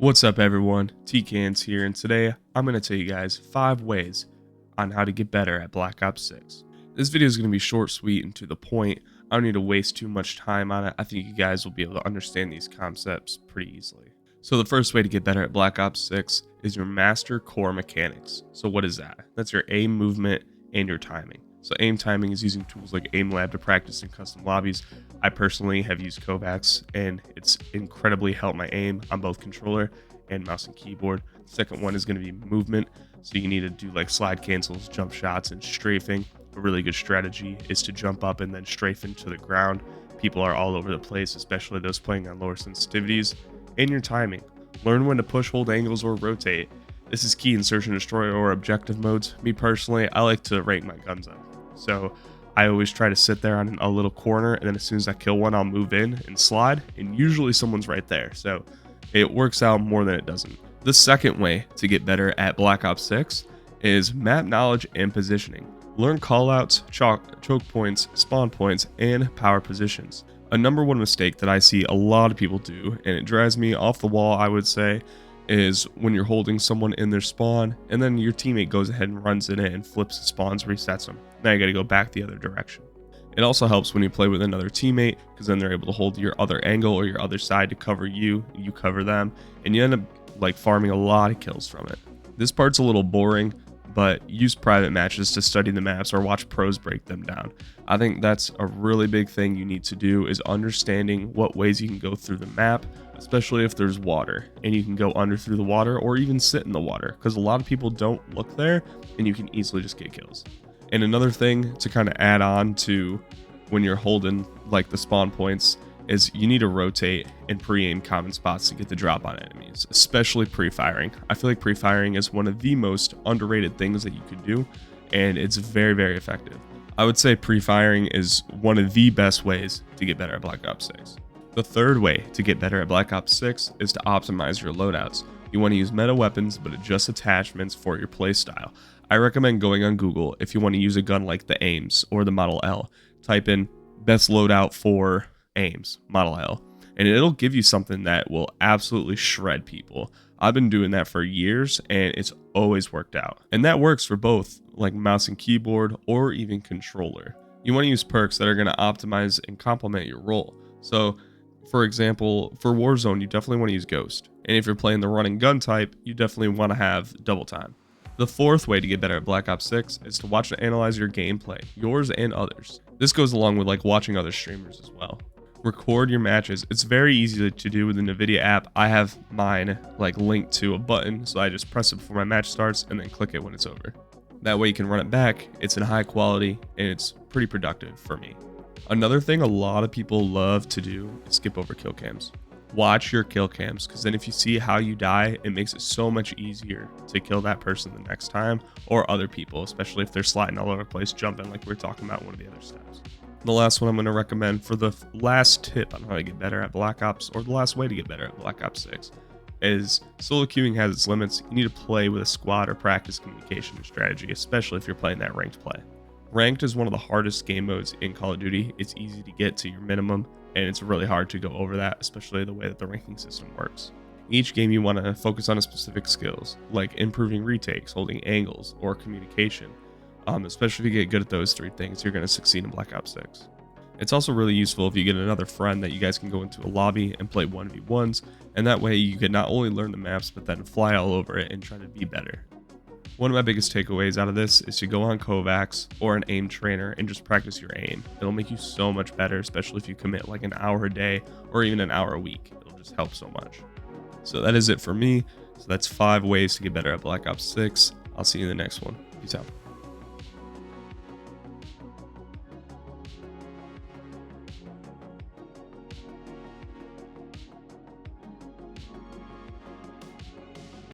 What's up everyone, TCans here, and today I'm going to tell you guys 5 ways on how to get better at Black Ops 6. This video is going to be short, sweet, and to the point. I don't need to waste too much time on it. I think you guys will be able to understand these concepts pretty easily. So the first way to get better at Black Ops 6 is your master core mechanics. So what is that? That's your aim, movement, and your timing. So aim timing is using tools like AimLab to practice in custom lobbies. I personally have used Kovacs and it's incredibly helped my aim on both controller and mouse and keyboard. The second one is going to be movement. So you need to do like slide cancels, jump shots, and strafing. A really good strategy is to jump up and then strafe into the ground. People are all over the place, especially those playing on lower sensitivities. And your timing. Learn when to push, hold angles, or rotate. This is key in search and destroy or objective modes. Me personally, I like to rank my guns up. So I always try to sit there on a little corner, and then as soon as I kill one, I'll move in and slide, and usually someone's right there. So it works out more than it doesn't. The second way to get better at Black Ops 6 is map knowledge and positioning. Learn callouts, choke points, spawn points, and power positions. A number one mistake that I see a lot of people do, and it drives me off the wall, I would say, is when you're holding someone in their spawn and then your teammate goes ahead and runs in it and flips the spawns, resets them. Now you got to go back the other direction. It also helps when you play with another teammate because then they're able to hold your other angle or your other side to cover you, you cover them, and you end up like farming a lot of kills from it. This part's a little boring, but use private matches to study the maps or watch pros break them down. I think that's a really big thing you need to do, is understanding what ways you can go through the map, especially if there's water and you can go under through the water or even sit in the water, because a lot of people don't look there and you can easily just get kills. And another thing to kind of add on to when you're holding like the spawn points is you need to rotate and pre-aim common spots to get the drop on enemies, especially pre-firing. I feel like pre-firing is one of the most underrated things that you could do, and it's very, very effective. I would say pre-firing is one of the best ways to get better at Black Ops 6. The third way to get better at Black Ops 6 is to optimize your loadouts. You want to use meta weapons, but adjust attachments for your playstyle. I recommend going on Google if you want to use a gun like the Ames or the Model L. Type in best loadout for Ames, Model L, and it'll give you something that will absolutely shred people. I've been doing that for years and it's always worked out. And that works for both like mouse and keyboard or even controller. You want to use perks that are going to optimize and complement your role. So for example, for Warzone, you definitely want to use Ghost. And if you're playing the run and gun type, you definitely want to have double time. The fourth way to get better at Black Ops 6 is to watch and analyze your gameplay, yours and others. This goes along with like watching other streamers as well. Record your matches. It's very easy to do with the NVIDIA app. I have mine like linked to a button, so I just press it before my match starts and then click it when it's over. That way you can run it back. It's in high quality and it's pretty productive for me. Another thing a lot of people love to do is skip over kill cams. Watch your kill cams, because then if you see how you die, it makes it so much easier to kill that person the next time, or other people, especially if they're sliding all over the place, jumping like we were talking about in one of the other steps. The last one I'm going to recommend for the last tip on how to get better at Black Ops, or the last way to get better at Black Ops 6, is solo queuing has its limits. You need to play with a squad or practice communication and strategy, especially if you're playing that ranked play. Ranked is one of the hardest game modes in Call of Duty. It's easy to get to your minimum, and it's really hard to go over that, especially the way that the ranking system works. Each game you want to focus on specific skills, like improving retakes, holding angles, or communication. Especially if you get good at those 3 things, you're going to succeed in Black Ops 6. It's also really useful if you get another friend that you guys can go into a lobby and play 1v1s, and that way you can not only learn the maps, but then fly all over it and try to be better. One of my biggest takeaways out of this is to go on Kovacs or an aim trainer and just practice your aim. It'll make you so much better, especially if you commit like an hour a day or even an hour a week. It'll just help so much. So that is it for me. So that's 5 ways to get better at Black Ops 6. I'll see you in the next one. Peace out.